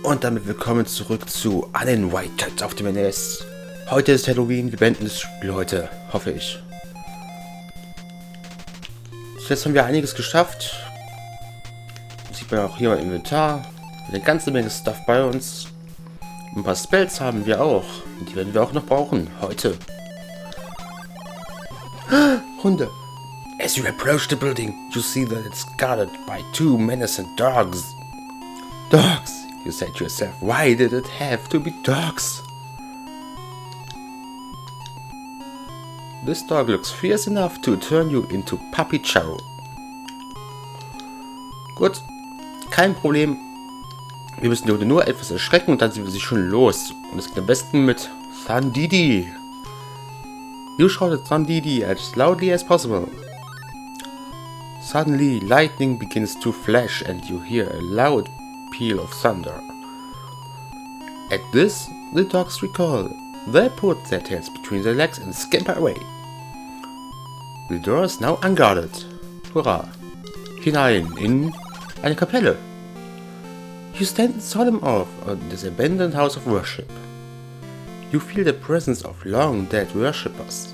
Und damit willkommen zurück zu Uninvited auf dem NES. Heute ist Halloween, wir beenden das Spiel heute, hoffe ich. Jetzt haben wir einiges geschafft. Sieht man auch hier im Inventar. Eine ganze Menge Stuff bei uns. Ein paar Spells haben wir auch. Die werden wir auch noch brauchen, heute. Hunde. As you approach the building, you see that it's guarded by two menacing dogs. Dogs, you said to yourself. Why did it have to be dogs? This dog looks fierce enough to turn you into Puppy Chow. Gut, kein Problem. Wir müssen die Hunde nur etwas erschrecken und dann sind wir sie schon los. Und es geht am besten mit Sandidi. You shouted Sandidi as loudly as possible. Suddenly, lightning begins to flash and you hear a loud peal of thunder. At this, the dogs recoil. They put their tails between their legs and scamper away. The door is now unguarded. Hurra! Hinein in eine Kapelle. You stand in solemn awe of this abandoned house of worship. You feel the presence of long dead worshippers.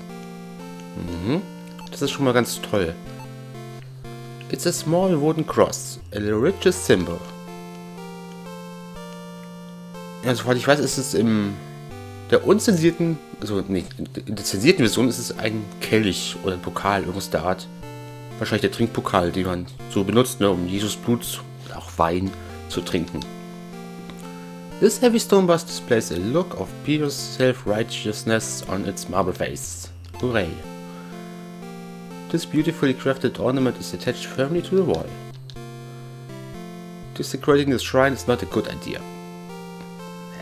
Das ist schon mal ganz toll. It's a small wooden cross, a religious symbol. Ja, soweit ich weiß, ist es in der unzensierten, also nicht, in der zensierten Version ist es ein Kelch oder ein Pokal, irgendwas der Art. Wahrscheinlich der Trinkpokal, den man so benutzt, ne, um Jesus Blut oder auch Wein zu trinken. This heavy stone bust displays a look of pious self-righteousness on its marble face. Hooray! This beautifully crafted ornament is attached firmly to the wall. Desecrating the shrine is not a good idea.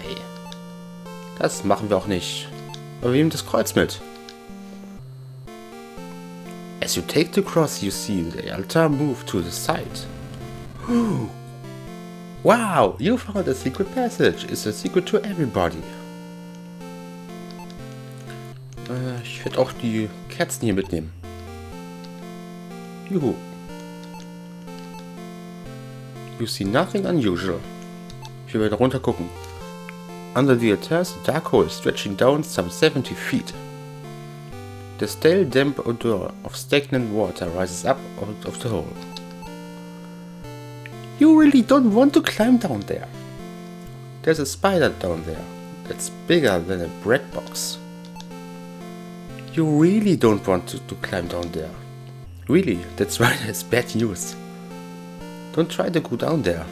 Hey, das machen wir auch nicht. Aber wir nehmen das Kreuz mit. As you take the cross, you see the altar move to the side. Wow, you found a secret passage. It's a secret to everybody. Ich werde auch die Kerzen hier mitnehmen. Juhu. You see nothing unusual. Ich werde runter gucken. Under the stairs, a dark hole stretching down some 70 feet. The stale, damp odor of stagnant water rises up out of the hole. You really don't want to climb down there. There's a spider down there that's bigger than a bread box. You really don't want to climb down there. Really, that's right, it's bad news. Don't try to go down there.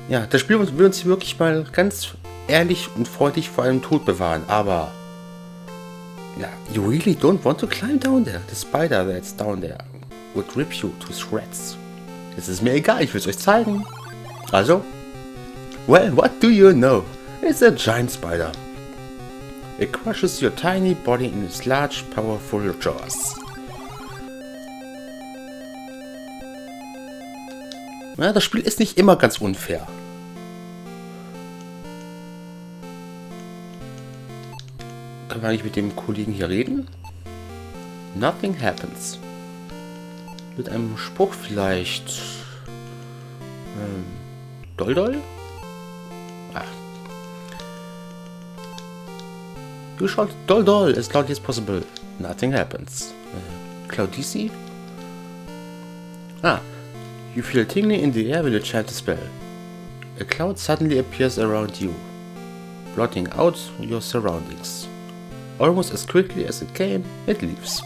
Ja, das Spiel will uns wirklich mal ganz ehrlich und freundlich vor einem Tod bewahren, aber ja, you really don't want to climb down there. The spider that's down there would rip you to shreds. Es ist mir egal, ich will es euch zeigen. Also, well, what do you know? It's a giant spider. It crushes your tiny body in its large, powerful jaws. Ja, das Spiel ist nicht immer ganz unfair. Können wir eigentlich mit dem Kollegen hier reden? Nothing happens. Mit einem Spruch vielleicht. Doll? Ah. You shout Doll as loudly as possible. Nothing happens. Claudici? Ah. You feel tingling in the air when you chant a spell. A cloud suddenly appears around you, blotting out your surroundings. Almost as quickly as it came, it leaves.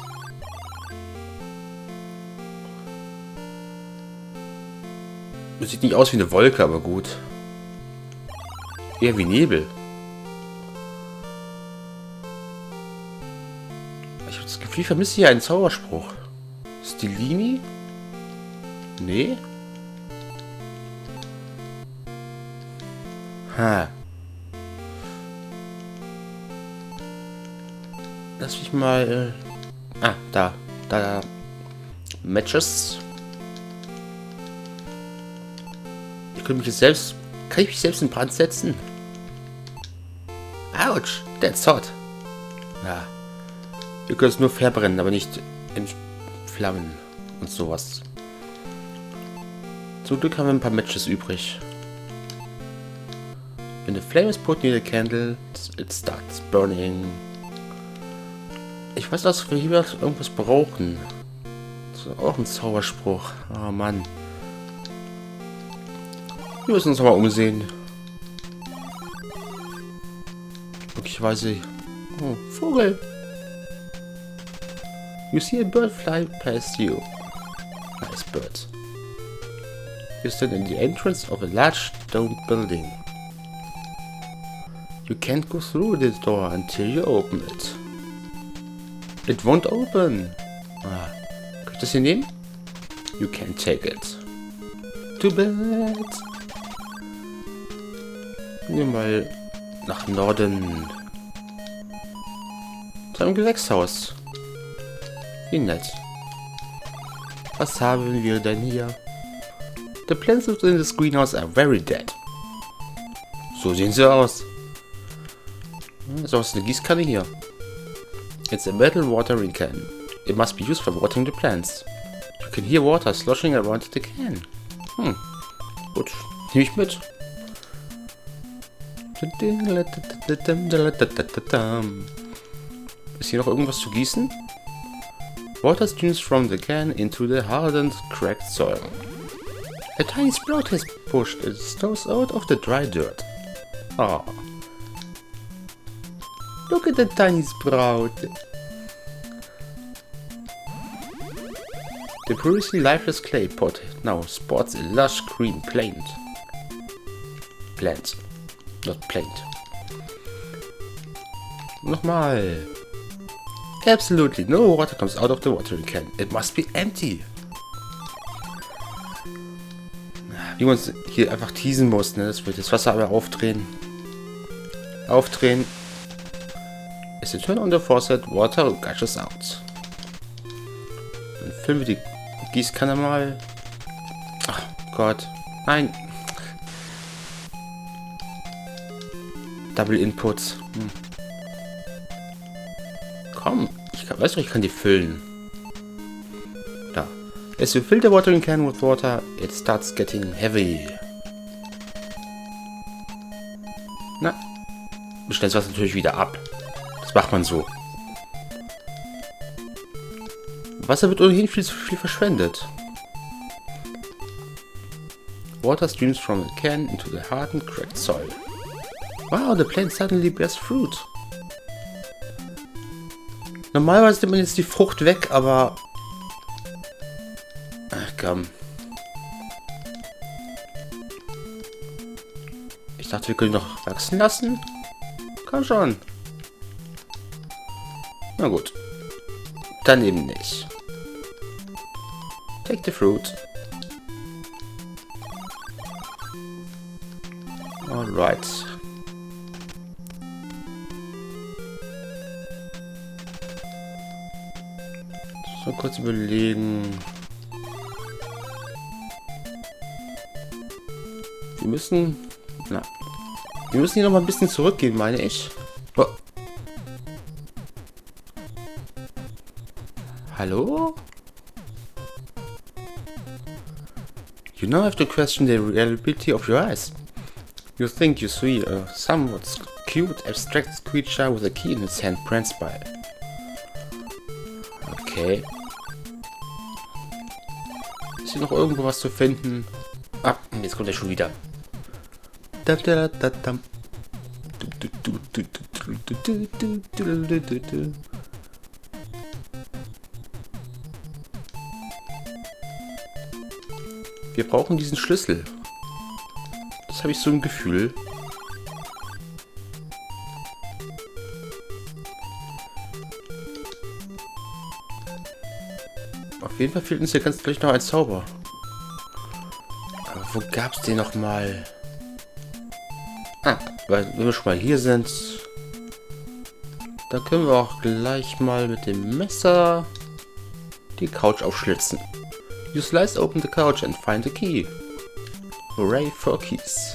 Das sieht nicht aus wie eine Wolke, aber gut. Eher wie Nebel. Ich habe das Gefühl, ich vermisse hier einen Zauberspruch. Stilini? Nee? Ha. Lass mich mal... Da. Matches. Ich könnte mich jetzt selbst... Kann ich mich selbst in Brand setzen? Autsch, that's hot. Ja. Ihr könnt es nur verbrennen, aber nicht in Flammen und sowas. Zum Glück haben wir ein paar Matches übrig. When the flame is put near the candle, it starts burning. Ich weiß, dass wir hier irgendwas brauchen. Das ist auch ein Zauberspruch. Oh Mann. Wir müssen uns mal umsehen. Möglicherweise... Oh, Vogel. You see a bird fly past you. Nice bird. You stand in the entrance of a large stone building. You can't go through the door until you open it. It won't open. Ah, kann ich das hier nehmen? You can't take it. Too bad. Gehen wir mal nach Norden. Zu einem Gewächshaus. Wie nett. Was haben wir denn hier? The plants within this greenhouse are very dead. So sehen sie aus. So ist eine Gießkanne hier. It's a metal watering can. It must be used for watering the plants. You can hear water sloshing around the can. Gut, nehme ich mit. Ist hier noch irgendwas zu gießen? Water streams from the can into the hardened, cracked soil. A tiny sprout has pushed its nose out of the dry dirt. Oh. Look at the tiny sprout. The previously lifeless clay pot now sports a lush green plant. Plant. Not plant. Nochmal. Absolutely no water comes out of the watering can. It must be empty. Wie man uns hier einfach teasen muss, ne? Das wird das Wasser aber aufdrehen. Aufdrehen. As you turn on the faucet, water gushes out. Dann füllen wir die Gießkanne mal. Ach Gott. Nein. Double Inputs. Komm. Weißt du, ich kann die füllen. Da. As you fill the watering can with water, it starts getting heavy. Na. Du stellst das natürlich wieder ab. Das macht man so. Wasser wird ohnehin viel zu viel verschwendet. Water streams from the can into the hardened, cracked soil. Wow, the plant suddenly bears fruit. Normalerweise nimmt man jetzt die Frucht weg, aber... Ach komm. Ich dachte, wir können noch wachsen lassen. Komm schon. Na gut. Dann eben nicht. Take the fruit. Alright. So kurz überlegen. Wir müssen hier noch mal ein bisschen zurückgehen, meine ich. Oh. Hallo? You now have to question the reliability of your eyes. You think you see a somewhat cute, abstract creature with a key in its hand pranced by. Okay. Ist hier noch irgendwo was zu finden? Ah, jetzt kommt er schon wieder. Wir brauchen diesen Schlüssel. Das habe ich so ein Gefühl. Auf jeden Fall fehlt uns hier ganz gleich noch ein Zauber. Aber wo gab's den noch mal? Ah, weil wenn wir schon mal hier sind, da können wir auch gleich mal mit dem Messer die Couch aufschlitzen. You slice open the couch and find the key. Hooray for keys.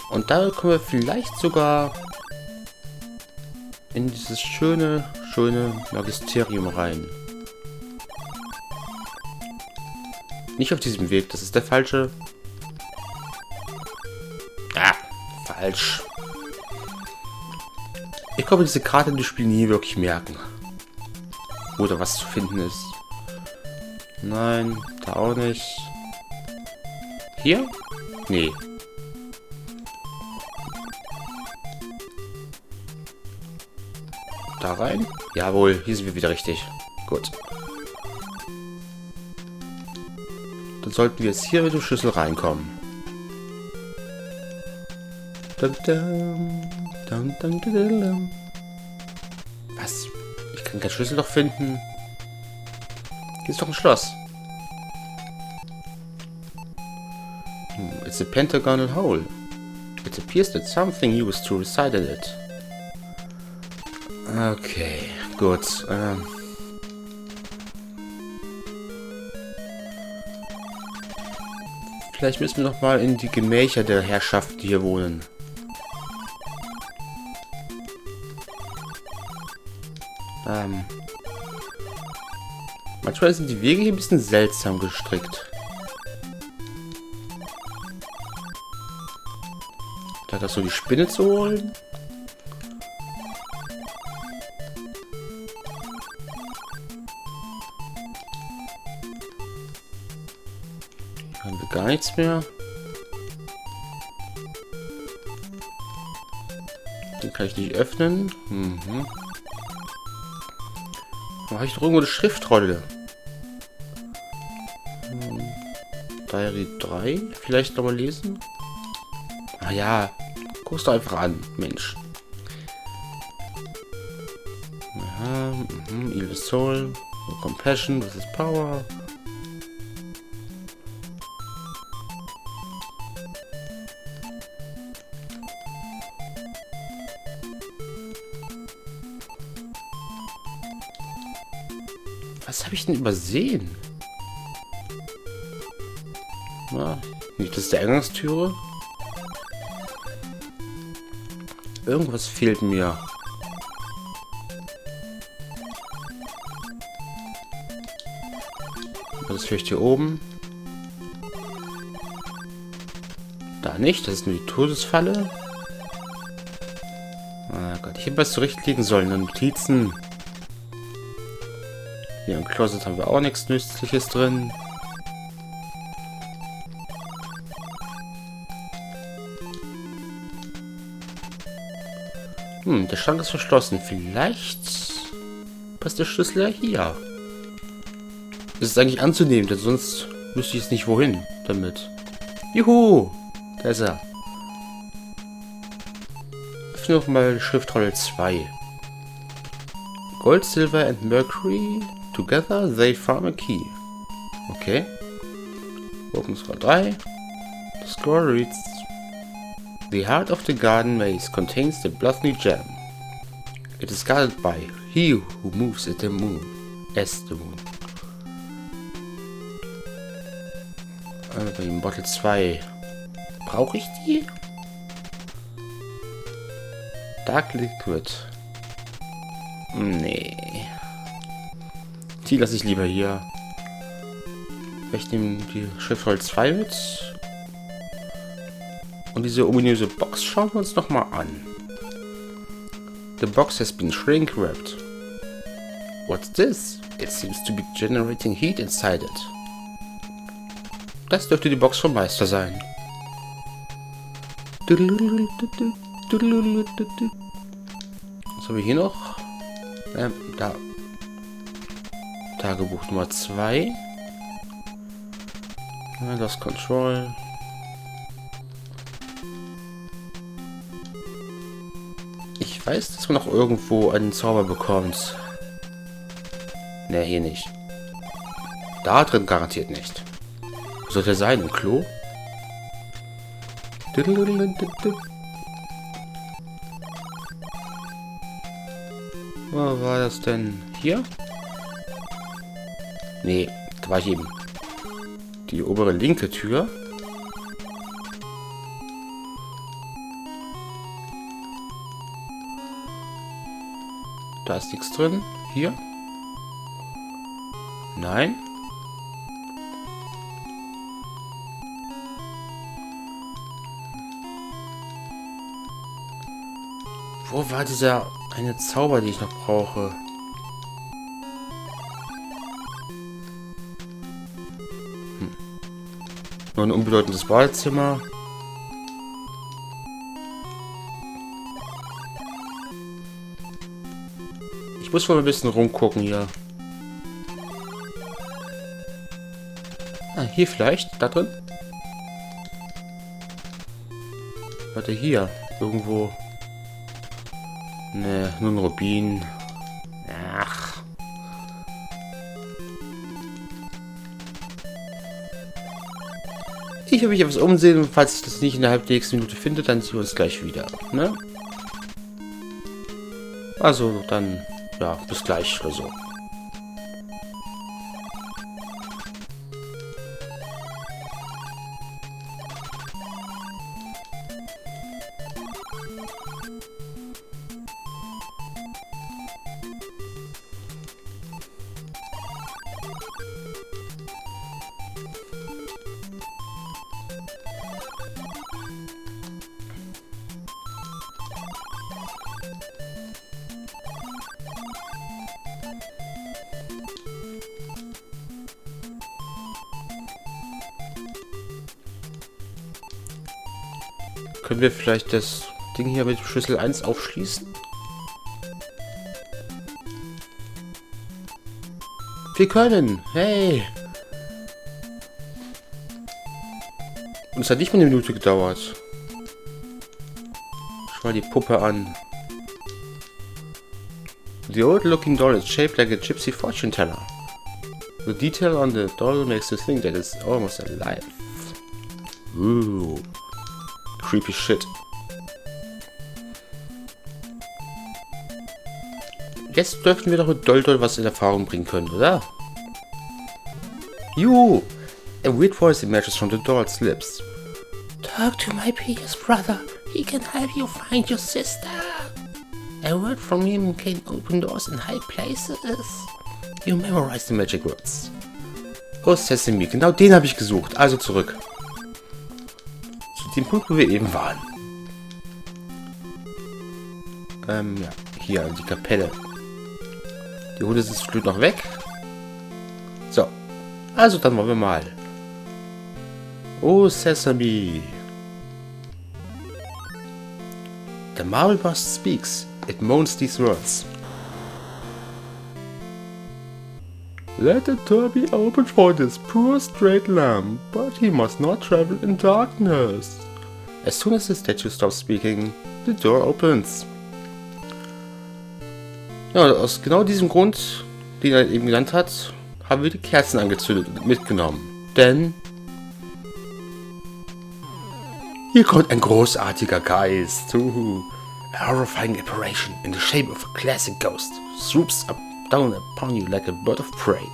Und da kommen wir vielleicht sogar in dieses schöne Magisterium rein. Nicht auf diesem Weg, das ist der falsche. falsch. Ich glaube, diese Karte in dem Spiel nie wirklich merken. Oder was zu finden ist. Nein, da auch nicht. Hier? Nee. Da rein? Jawohl, hier sind wir wieder richtig. Gut. Dann sollten wir jetzt hier mit dem Schlüssel reinkommen. Dum, dum, dum, dum, dum, dum. Was? Ich kann keinen Schlüssel noch finden. Hier ist doch ein Schloss. It's a pentagonal hole. It appears that something used to reside in it. Okay, gut. Vielleicht müssen wir noch mal in die Gemächer der Herrschaften, die hier wohnen. Manchmal sind die Wege hier ein bisschen seltsam gestrickt. Da hat das so die Spinne zu holen. Hier haben wir gar nichts mehr. Den kann ich nicht öffnen. Da habe ich doch irgendwo eine Schriftrolle. Diary 3. Vielleicht nochmal lesen? Ah ja. Guckst du einfach an, Mensch. Aha, Evil Soul. No Compassion, das ist Power. Was habe ich denn übersehen? Na, nicht, das ist der Eingangstüre. Irgendwas fehlt mir. Das ist vielleicht hier oben. Da nicht, das ist nur die Todesfalle. Ah Gott, ich hätte was zurechtlegen sollen. Notizen. Hier im Closet haben wir auch nichts Nützliches drin. Der Schrank ist verschlossen. Vielleicht passt der Schlüssel ja hier. Ist es eigentlich anzunehmen, denn sonst wüsste ich jetzt nicht wohin damit. Juhu! Da ist er. Öffne noch mal Schriftrolle 2. Gold, Silver and Mercury. Together they form a key. Okay. Open Scroll 3. The scroll reads: The heart of the garden maze contains the blossoming gem. It is guarded by he who moves at the moon. As the moon. Bei dem Bottle 2. Brauche ich die? Dark Liquid. Nee. Die lasse ich lieber hier. Ich nehme die Schriftrolle 2 mit. Und diese ominöse Box schauen wir uns nochmal an. The box has been shrink wrapped. What's this? It seems to be generating heat inside it. Das dürfte die Box vom Meister sein. Was haben wir hier noch? Da. Tagebuch Nummer 2. Das Control. Ich weiß, dass man noch irgendwo einen Zauber bekommt. Ne, hier nicht. Da drin garantiert nicht. Wo soll der sein? Im Klo? Wo war das denn? Hier? Nee, da war ich eben. Die obere linke Tür. Da ist nichts drin. Hier? Nein. Wo war dieser eine Zauber, die ich noch brauche? Nur ein unbedeutendes Badezimmer. Ich muss mal ein bisschen rumgucken hier. Ah, hier vielleicht? Da drin? Warte, hier. Irgendwo. Ne, nur ein Rubin. Ach. Ich will mich etwas umsehen. Falls ich das nicht innerhalb der nächsten Minute finde, dann sehen wir uns gleich wieder. Ne? Also, dann, ja, bis gleich oder so. Können wir vielleicht das Ding hier mit Schlüssel 1 aufschließen? Wir können! Hey! Und es hat nicht mal eine Minute gedauert. Schau mal die Puppe an. The old looking doll is shaped like a gypsy fortune teller. The detail on the doll makes you think that it's almost alive. Ooh. Creepy shit. Jetzt dürften wir doch mit Doll was in Erfahrung bringen können, oder? You! A weird voice emerges from the doll's lips. Talk to my biggest brother. He can help you find your sister. A word from him can open doors in high places. You memorize the magic words. Oh, Sesame, genau den habe ich gesucht. Also zurück. Dem Punkt, wo wir eben waren. Ja, hier, die Kapelle. Die Hunde sind zum Glück noch weg. So. Also, dann wollen wir mal. Oh, Sesame. The marble bust speaks. It moans these words. Let the door be opened for this poor straight lamb, but he must not travel in darkness. As soon as the statue stops speaking, the door opens. Ja, aus genau diesem Grund, den er eben genannt hat, haben wir die Kerzen angezündet und mitgenommen. Denn hier kommt ein großartiger Geist. A horrifying apparition in the shape of a classic ghost swoops up down upon you like a bird of prey.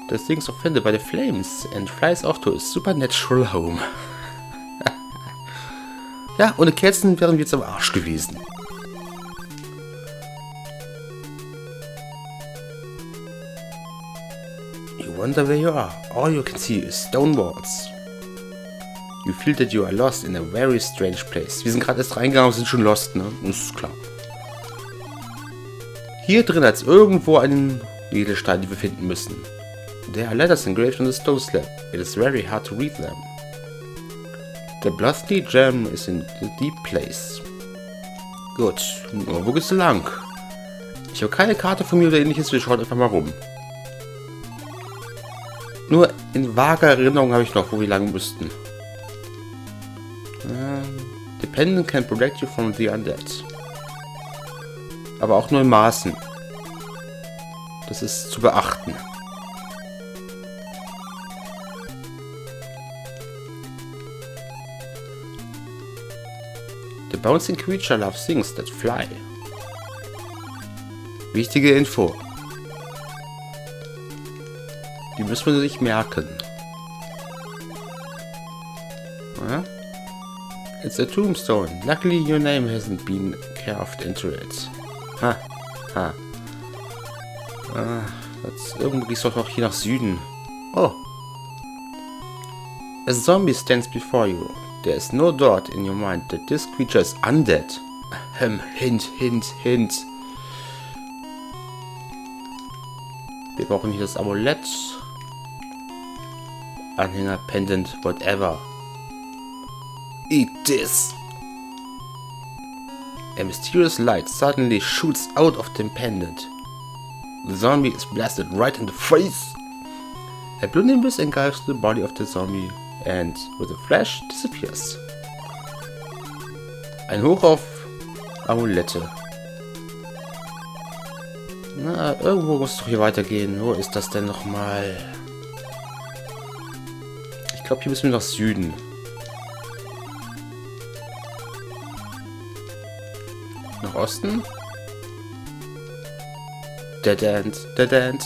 The thing is offended by the flames and flies off to a supernatural home. Ja, ohne Kerzen wären wir jetzt am Arsch gewesen. You wonder where you are. All you can see is stone walls. You feel that you are lost in a very strange place. Wir sind gerade erst reingegangen und sind schon lost, ne? Das ist klar. Hier drin hat es irgendwo einen Edelstein, den wir finden müssen. There are letters engraved on the stone slab. It is very hard to read them. The bloody gem is in the deep place. Gut, wo geht's lang? Ich habe keine Karte von mir oder ähnliches, wir schauen einfach mal rum. Nur in vager Erinnerung habe ich noch, wo wir lang müssten. The pendant can protect you from the undead. Aber auch nur in Maßen. Das ist zu beachten. The bouncing creature loves things that fly. Wichtige Info. Die müssen wir sich merken. Ja? It's a tombstone. Luckily your name hasn't been carved into it. Ha. Ha. Irgendwo geht's doch noch hier nach Süden. Oh. A zombie stands before you. There is no doubt in your mind that this creature is undead. Hint, hint, hint. Wir brauchen hier das Amulett. Anhänger, Pendant, whatever. Eat this! A mysterious light suddenly shoots out of the pendant. The zombie is blasted right in the face. A blue nimbus engulfs the body of the zombie and, with a flash, disappears. Ein Hoch auf Amulette. Na, irgendwo muss es doch hier weitergehen. Wo ist das denn nochmal? Ich glaube, hier müssen wir nach Süden. Nach Osten. Dead End, Dead End.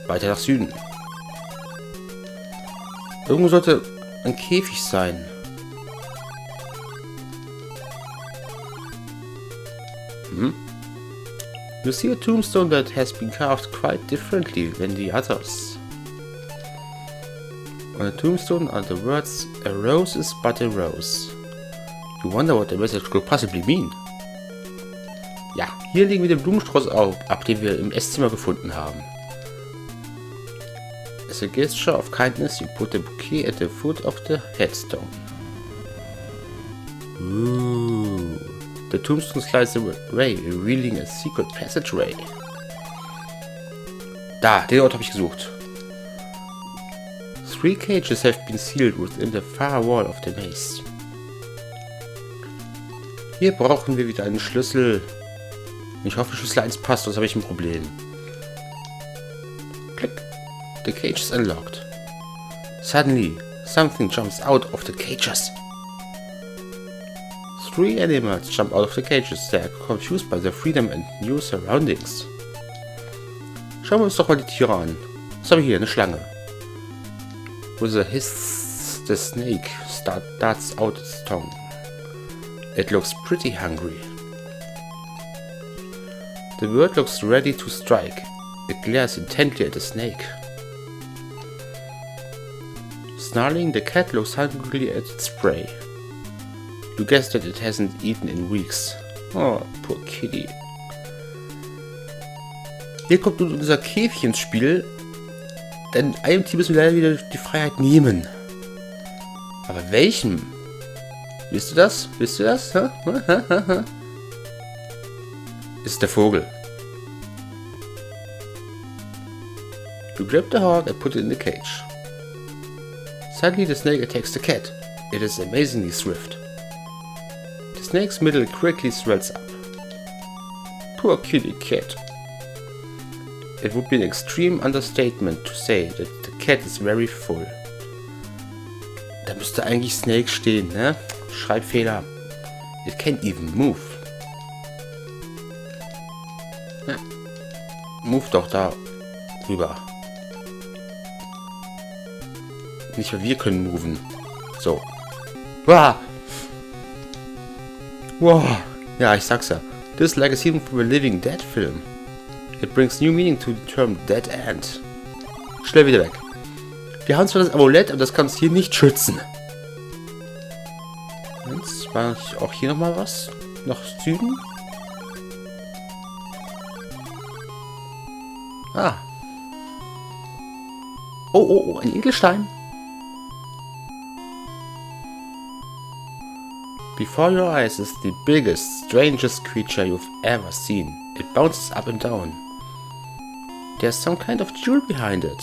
Weiter nach Süden. Irgendwo sollte ein Käfig sein. You see a tombstone that has been carved quite differently than the others. On the tombstone are the words, "A rose is but a rose." You wonder what the message could possibly mean. Ja, hier liegen wir den Blumenstrauß ab, den wir im Esszimmer gefunden haben. As a gesture of kindness, you put the bouquet at the foot of the headstone. Ooh. The tombstone slides away, revealing a secret passageway. Da, den Ort habe ich gesucht. 3 cages have been sealed within the far wall of the maze. Hier brauchen wir wieder einen Schlüssel. Ich hoffe, Schlüssel 1 passt, sonst habe ich ein Problem. Click. The cage is unlocked. Suddenly, something jumps out of the cages. 3 animals jump out of the cages. They are confused by their freedom and new surroundings. Schauen wir uns doch mal die Tiere an. Was haben wir hier? Eine Schlange. With a hiss, the snake darts out its tongue. It looks pretty hungry. The bird looks ready to strike. It glares intently at the snake. Snarling, the cat looks hungrily at its prey. You guess that it hasn't eaten in weeks. Oh, poor kitty. Hier kommt nun unser Käfig ins Spiel, denn einem Team müssen wir leider wieder die Freiheit nehmen. Aber welchem? Wisst ihr das? Wisst ihr das? Ist der Vogel. You grab the heart and put it in the cage. Suddenly the snake attacks the cat. It is amazingly swift. The snake's middle quickly swells up. Poor kitty cat. It would be an extreme understatement to say that the cat is very full. Da müsste eigentlich Snake stehen, ne? Schreibfehler. It can't even move. Ja. Move doch da rüber. Nicht weil wir können moven. So. Wow. Wow. Ja, ich sag's ja. This is like a scene from a Living Dead film. It brings new meaning to the term Dead End. Schnell wieder weg. Wir haben zwar das Amulett, aber das kann uns hier nicht schützen. Jetzt war auch hier nochmal was. Nach Süden. Ah. Oh, ein Edelstein. Before your eyes is the biggest, strangest creature you've ever seen. It bounces up and down. There's some kind of jewel behind it.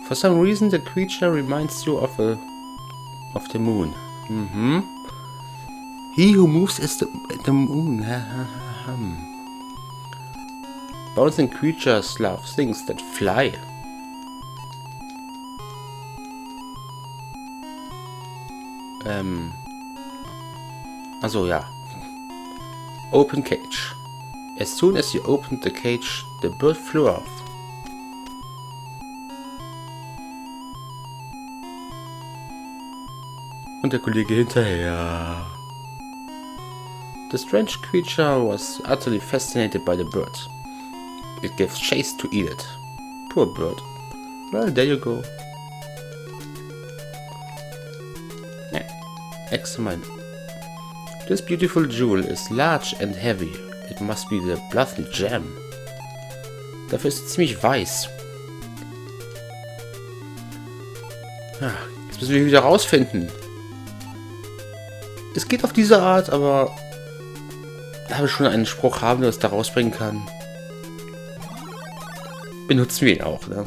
For some reason, the creature reminds you of the moon. He who moves is the moon. Bouncing creatures love things that fly. Also ja. Open cage. As soon as you opened the cage, the bird flew off. Und der Kollege hinterher. The strange creature was utterly fascinated by the bird. It gave chase to eat it. Poor bird. Well, there you go. Excellent. This beautiful jewel is large and heavy. It must be the bloody gem. Dafür ist es ziemlich weiß. Ja, jetzt müssen wir wieder rausfinden. Es geht auf diese Art, aber da habe ich schon einen Spruch haben, der es da rausbringen kann. Benutzen wir ihn auch, ne?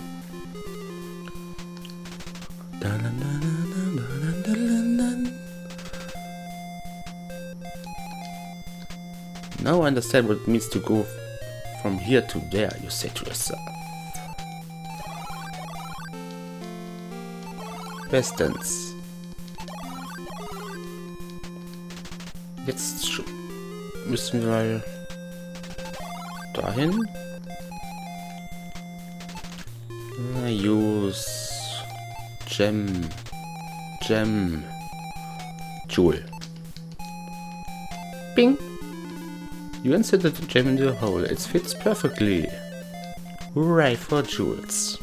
Now I understand what it means to go from here to there, you say to yourself. Bestens. Jetzt müssen wir mal dahin. Use Gem Jewel. Bing! You inserted the gem in the hole. It fits perfectly. Hooray for jewels.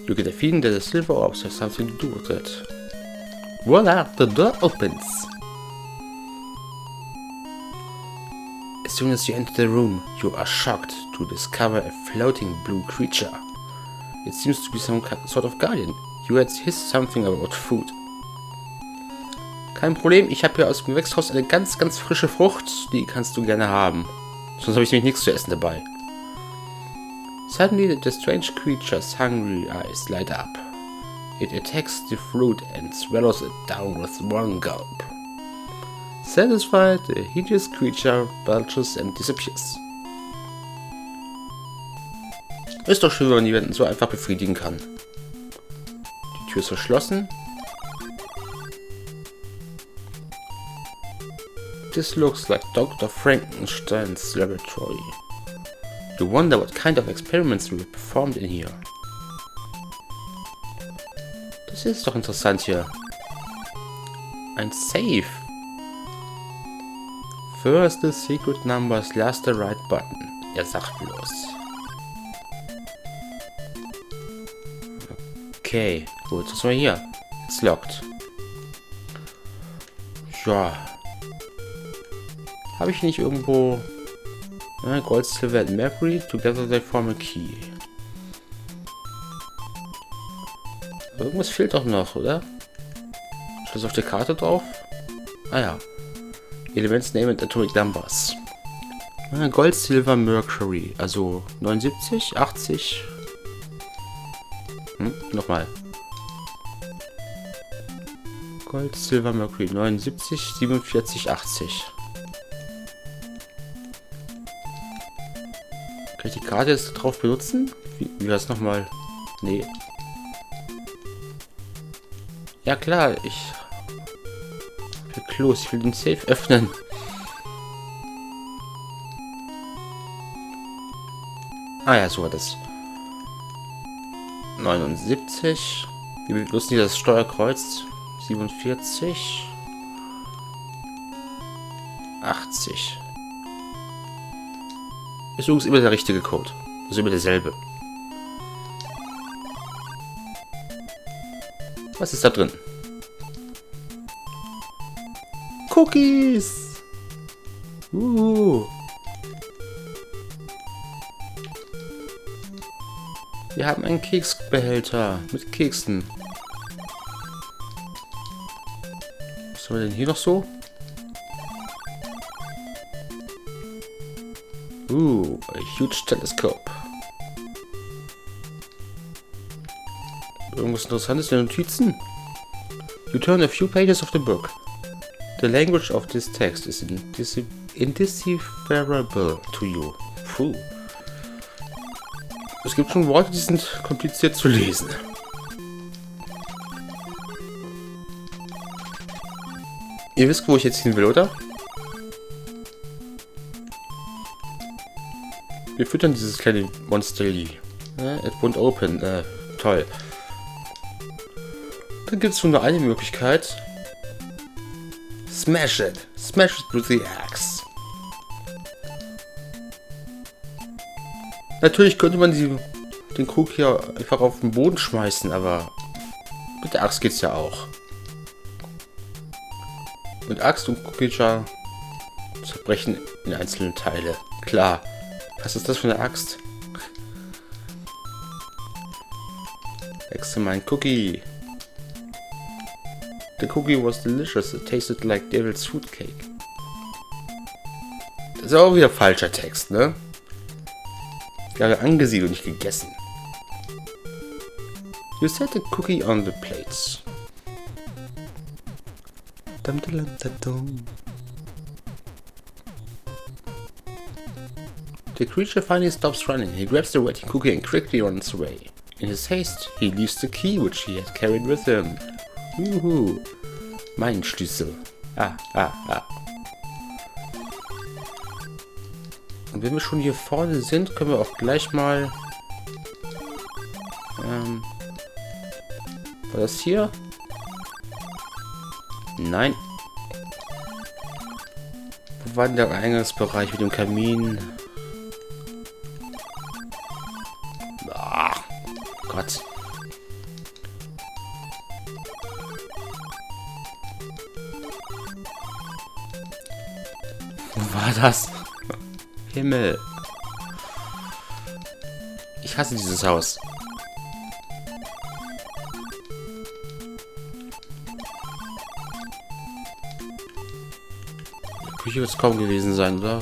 You get a feeling that the silver orbs have something to do with it. Voila! The door opens. As soon as you enter the room, you are shocked to discover a floating blue creature. It seems to be some sort of guardian. You had hissed something about food. Kein Problem, ich habe hier aus dem Gewächshaus eine ganz frische Frucht, die kannst du gerne haben. Sonst habe ich nämlich nichts zu essen dabei. Suddenly the strange creature's hungry eyes light up. It attacks the fruit and swallows it down with one gulp. Satisfied, the hideous creature belches and disappears. Ist doch schön, wenn man jemanden so einfach befriedigen kann. Die Tür ist verschlossen. This looks like Dr. Frankenstein's laboratory. You wonder what kind of experiments were performed in here. Das ist doch interessant hier. Ein Safe. First the secret numbers, last the right button. Er sagt bloß. Okay, gut, was haben wir hier? It's locked. Ja. Habe ich nicht irgendwo... Gold, Silver and Mercury, together they form a key. Irgendwas fehlt doch noch, oder? Steht das auf der Karte drauf? Ah ja. Elements Name and Atomic Numbers. Gold, Silver, Mercury. Also 79, 80. Nochmal. Gold, Silver, Mercury. 79, 47, 80. Kann ich die Karte jetzt drauf benutzen? Wie war es nochmal? Nee. Ja klar, ich will den Safe öffnen. Ah ja, so war das. 79. Wir benutzen hier das Steuerkreuz. 47. 80. Ist übrigens immer der richtige Code. Also immer derselbe. Was ist da drin? Cookies! Wir haben einen Keksbehälter mit Keksen. Was haben wir denn hier noch so? A huge telescope. Irgendwas Interessantes in den Notizen? You turn a few pages of the book. The language of this text is indecipherable to you. Puh. Es gibt schon Worte, die sind kompliziert zu lesen. Ihr wisst, wo ich jetzt hin will, oder? Wir füttern dieses kleine Monsterli. It won't open. Toll. Dann gibt es nur eine Möglichkeit. Smash it. Smash it with the axe. Natürlich könnte man die den Krug hier einfach auf den Boden schmeißen, aber mit der Axt geht's ja auch. Und Axt und Cookie-Jar zerbrechen in einzelne Teile. Klar. Was ist das für eine Axt? Wechsel mein Cookie. The cookie was delicious. It tasted like devil's food cake. Das ist auch wieder falscher Text, ne? Ich habe angesiedelt und nicht gegessen. You set the cookie on the plates. Dum dum dum dum. The creature finally stops running. He grabs the waiting cookie and quickly runs away. In his haste, he leaves the key which he had carried with him. Juhu. Mein Schlüssel. Und wenn wir schon hier vorne sind, können wir auch gleich mal... war das hier? Nein. Wo war denn der Eingangsbereich mit dem Kamin? Ah, Gott. Wo war das? Himmel. Ich hasse dieses Haus. Die Küche wird es kaum gewesen sein, oder?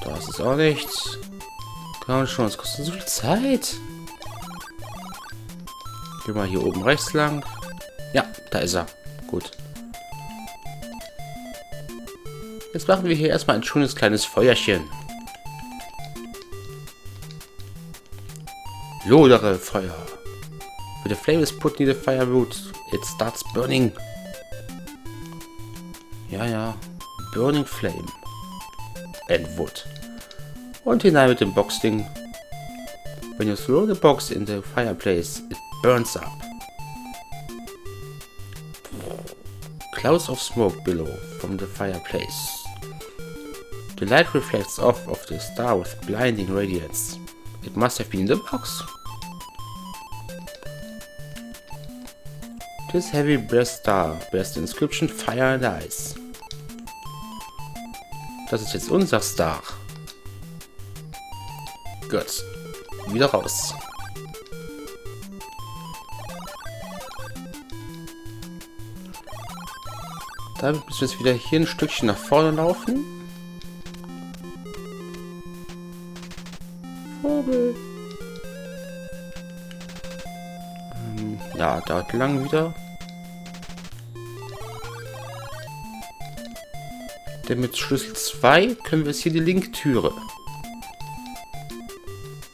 Da ist es auch nichts. Komm schon, es kostet so viel Zeit. Geh mal hier oben rechts lang. Ja, da ist er. Gut. Jetzt machen wir hier erstmal ein schönes kleines Feuerchen. Lodere Feuer. When the flame is put near the firewood, it starts burning. Ja, ja. Burning flame. And wood. Und hinein mit dem Boxding. When you throw the box in the fireplace, it burns up. Clouds of smoke below from the fireplace. The light reflects off of the star with blinding radiance. It must have been in the box. This heavy brass star bears the inscription Fire and Ice. Das ist jetzt unser Star. Gut. Wieder raus. Damit müssen wir jetzt wieder hier ein Stückchen nach vorne laufen. Vogel. Ja, dort lang wieder. Denn mit Schlüssel 2 können wir jetzt hier die Linktüre.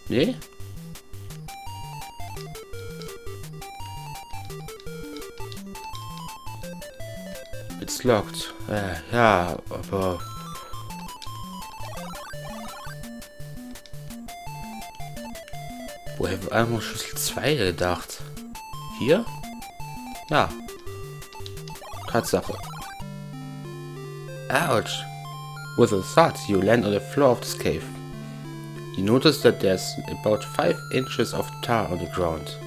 Nee? It's locked. Ja, aber... Woher wird einfach Schlüssel 2 gedacht? Hier? Ja. Tatsache. Ouch! With a thud, you land on the floor of this cave. You notice that there's about 5 inches of tar on the ground.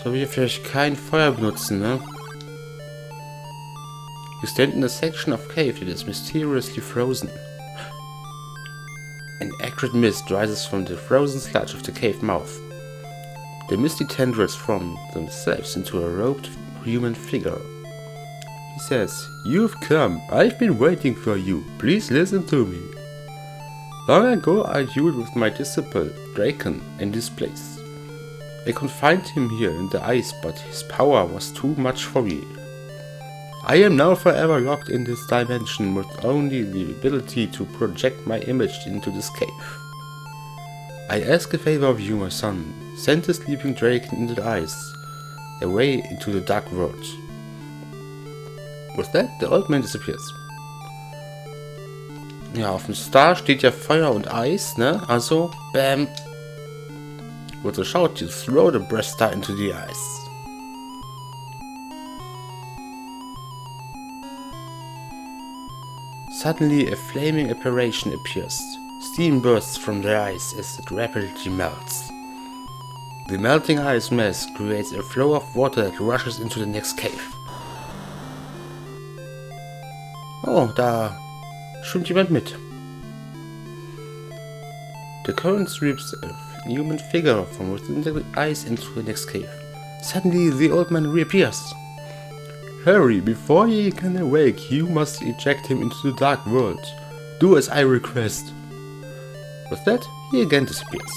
Soll ich vielleicht kein Feuer benutzen, ne? You stand in a section of cave that is mysteriously frozen. An acrid mist rises from the frozen sludge of the cave mouth. The misty tendrils form themselves into a robed human figure. He says, "You've come. I've been waiting for you. Please listen to me. Long ago I dueled with my disciple, Draken, in this place. I confined him here in the ice, but his power was too much for me. I am now forever locked in this dimension with only the ability to project my image into this cave. I ask a favor of you, my son. Send the sleeping Draken into the ice, away into the dark world." With that, the old man disappears. Ja, auf dem Star steht ja Feuer und Eis, ne? Also, bam. With a shout, you throw the brass star into the ice. Suddenly, a flaming apparition appears. Steam bursts from their eyes as it rapidly melts. The melting ice mass creates a flow of water that rushes into the next cave. Oh, da schwimmt jemand mit. The current sweeps a human figure from within the ice into the next cave. Suddenly, the old man reappears. Hurry, before he can awake, you must eject him into the dark world. Do as I request. With that, he again disappears.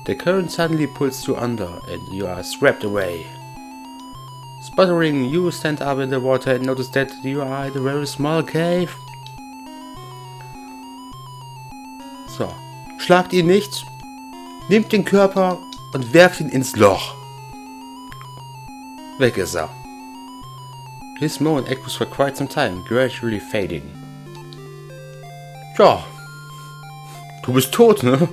The current suddenly pulls you under, and you are swept away. Sputtering, you stand up in the water and notice that you are in a very small cave. So, schlagt ihn nicht, nehmt den Körper und werft ihn ins Loch. Weg ist er. His moan echoes for quite some time, gradually fading. Ja, du bist tot, ne?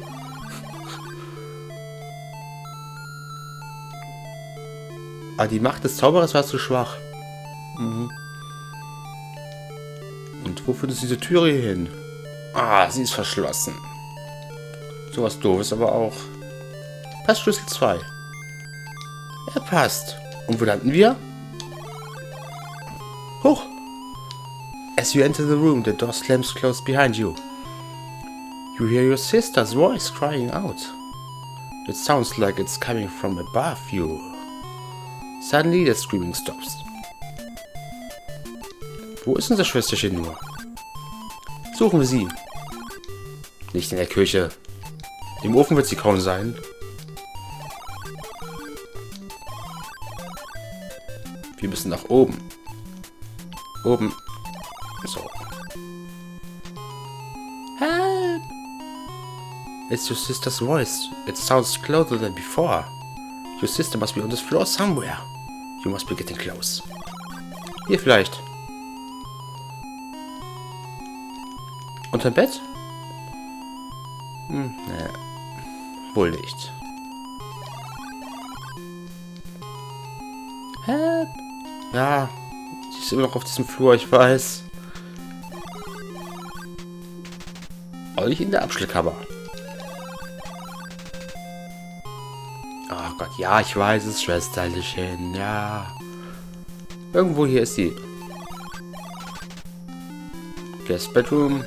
Aber die Macht des Zauberers war zu schwach. Mhm. Und wo führt es diese Türe hier hin? Ah, sie ist verschlossen. Sowas Doofes aber auch. Passschlüssel 2. Er passt. Und wo landen wir? Hoch! As you enter the room, the door slams closed behind you. You hear your sister's voice crying out. It sounds like it's coming from above you. Suddenly, the screaming stops. Wo ist unser Schwesterchen nur? Suchen wir sie. Nicht in der Küche. Im Ofen wird sie kaum sein. Wir müssen nach oben. Oben. So. Help! It's your sister's voice. It sounds closer than before. Your sister must be on this floor somewhere. You must be getting close. Hier vielleicht. Unterm Bett? Naja. Wohl nicht. Help! Ja, sie ist immer noch auf diesem Flur, ich weiß. Aber nicht in der Abstellkammer. Oh Gott, ja, ich weiß es, Schwesterchen, ja. Irgendwo hier ist sie. Guest Bedroom.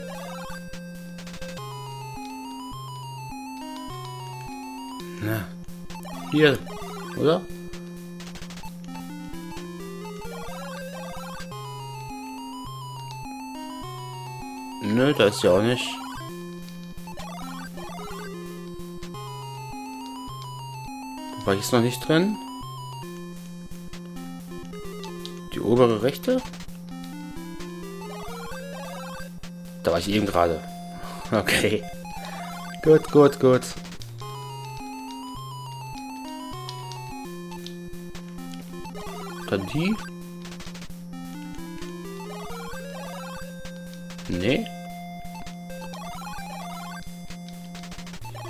Na, hier, oder? Nö, da ist sie auch nicht. War ich noch nicht drin? Die obere rechte? Da war ich eben gerade. Okay. Gut, gut, gut. Dann die? Nee.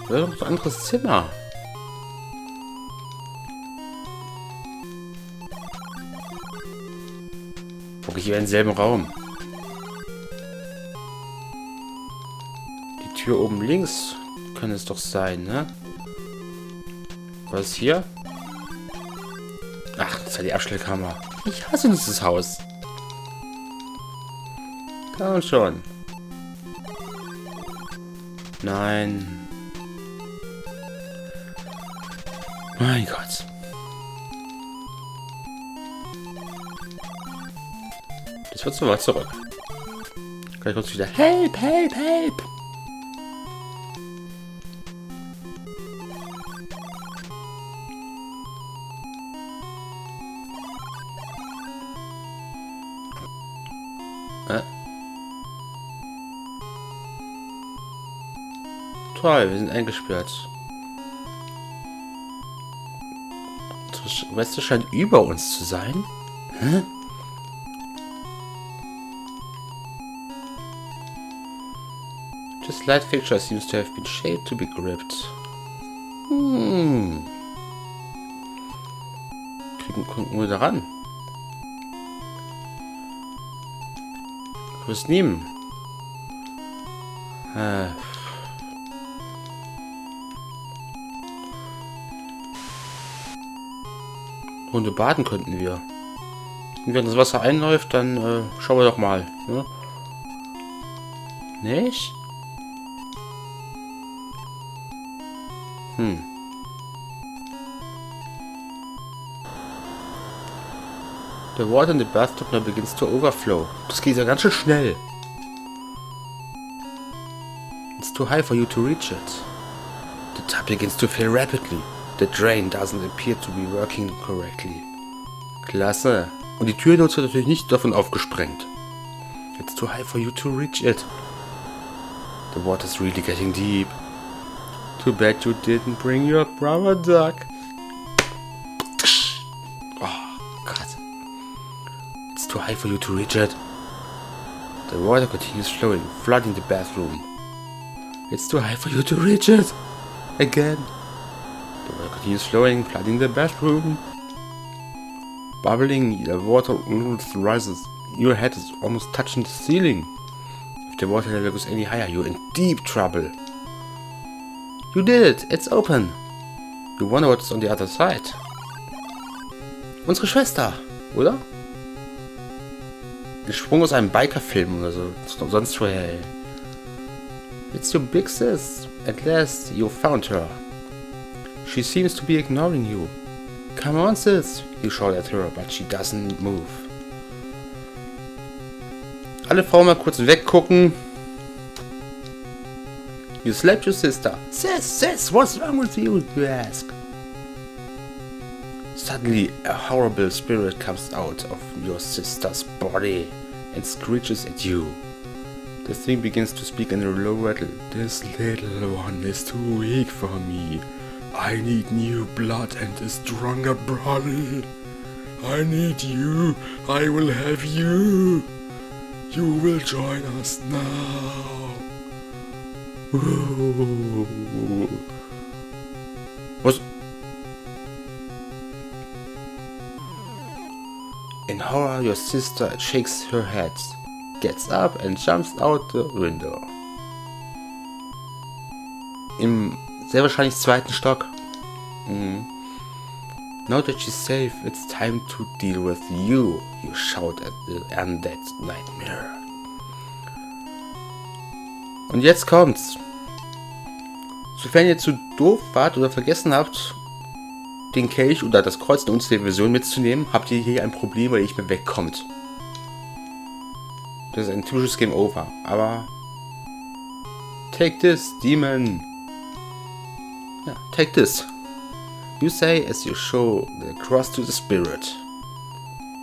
Wäre doch ein anderes Zimmer. Guck ich hier in denselben Raum. Die Tür oben links kann es doch sein, ne? Was ist hier? Ach, das war die Abstellkammer. Ich hasse dieses Haus. Komm schon. Nein. Mein Gott. Das wird so weit zurück. Kann ich kurz wieder Help, help, help. Toll, wir sind eingesperrt. Das Weste scheint über uns zu sein. Hä? This light fixture seems to have been shaped to be gripped. Gucken wir da ran. Du wirst nehmen. Runde baden könnten wir. Und wenn das Wasser einläuft, dann schauen wir doch mal. Ne? Nicht? The water in the bathtub now begins to overflow. Das geht ja ganz schön schnell. It's too high for you to reach it. The tub begins to fill rapidly. The drain doesn't appear to be working correctly. Klasse. Und die Tür wird natürlich nicht davon aufgesprengt. It's too high for you to reach it. The water's really getting deep. Too bad you didn't bring your brother duck. Oh, God. It's too high for you to reach it. The water continues flowing, flooding the bathroom. It's too high for you to reach it. Again. The water continues flowing, flooding the bathroom. Bubbling, the water rises. Your head is almost touching the ceiling. If the water level goes any higher, you're in deep trouble. You did it! It's open! You wonder what's on the other side. Unsere Schwester, oder? Gesprungen aus einem Bikerfilm oder so. Sonst woher, ey. It's your big sis. At last, you found her. She seems to be ignoring you. Come on, sis! You shout at her, but she doesn't move. Alle Frauen mal kurz weggucken. You slapped your sister. Sis, what's wrong with you, you ask. Suddenly, a horrible spirit comes out of your sister's body and screeches at you. The thing begins to speak in a low rattle. This little one is too weak for me. I need new blood and a stronger body. I need you. I will have you. You will join us now. Was? In horror, your sister shakes her head, gets up and jumps out the window. Im sehr wahrscheinlich zweiten Stock. Now that she's safe, it's time to deal with you, you shout at the undead nightmare. Und jetzt kommt's. Sofern ihr zu doof wart oder vergessen habt, den Kelch oder das Kreuz in unserer Version mitzunehmen, habt ihr hier ein Problem, weil ihr nicht mehr wegkommt. Das ist ein typisches Game Over. Aber take this, Demon. Ja, take this. You say as you show the cross to the spirit.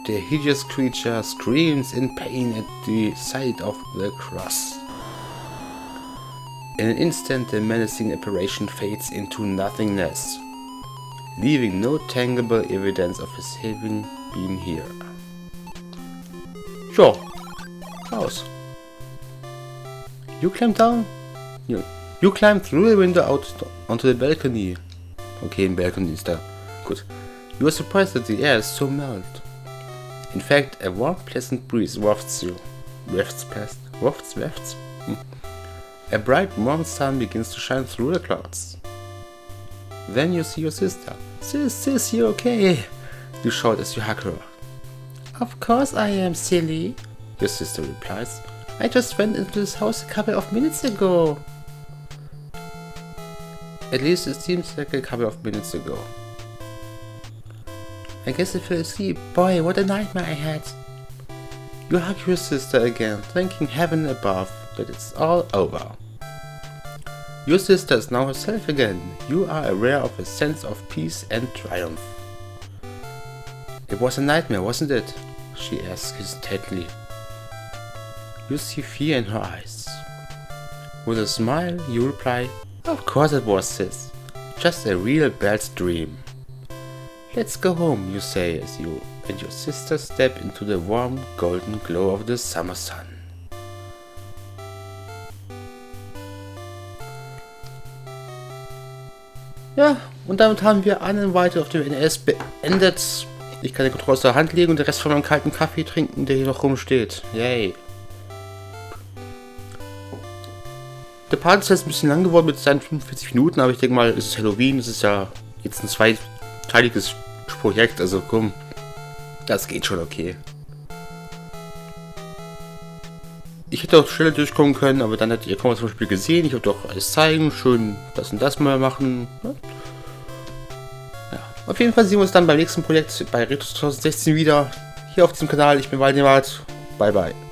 The hideous creature screams in pain at the sight of the cross. In an instant, the menacing apparition fades into nothingness, leaving no tangible evidence of his having been here. Sure. Raus. You climb down. You climb through the window out onto the balcony. Okay, ein Balcony ist da. Gut. You are surprised that the air is so mild. In fact, a warm, pleasant breeze wafts you. Wafts past. Wafts. A bright, warm sun begins to shine through the clouds. Then you see your sister. Sis, you okay? You shout as you hug her. Of course I am, silly. Your sister replies. I just went into this house a couple of minutes ago. At least it seems like a couple of minutes ago. I guess I fell asleep. Boy, what a nightmare I had. You hug your sister again, thanking heaven above that it's all over. Your sister is now herself again. You are aware of a sense of peace and triumph. It was a nightmare, wasn't it? She asks hesitantly. You see fear in her eyes. With a smile, you reply, of course it was, sis. Just a real bad dream. Let's go home, you say as you and your sister step into the warm, golden glow of the summer sun. Ja, und damit haben wir Uninvited auf dem NES beendet. Ich kann den Controller aus der Hand legen und den Rest von meinem kalten Kaffee trinken, der hier noch rumsteht. Yay. Der Part ist jetzt ein bisschen lang geworden mit seinen 45 Minuten, aber ich denke mal, es ist Halloween, es ist ja jetzt ein zweiteiliges Projekt, also komm, das geht schon okay. Ich hätte auch schneller durchkommen können, aber dann hättet ihr kaum was vom Spiel gesehen. Ich wollte auch alles zeigen, schön das und das mal machen. Ja. Auf jeden Fall sehen wir uns dann beim nächsten Projekt bei Retro 2016 wieder. Hier auf diesem Kanal. Ich bin Waldimart. Bye bye.